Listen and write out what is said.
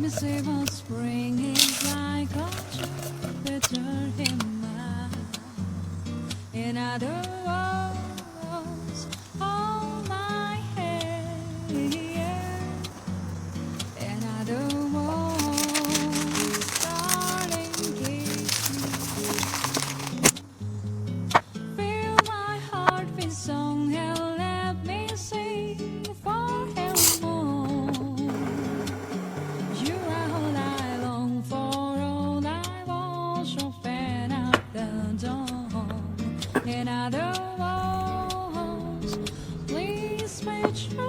Miserable spring is like a Jupiter in my. In other words, all my hair. In other words, darling, kiss me. Fill my heart with song and let me sing forevermore. You are all I long for, all I want, so fan out the dawn. In other words, please make sure.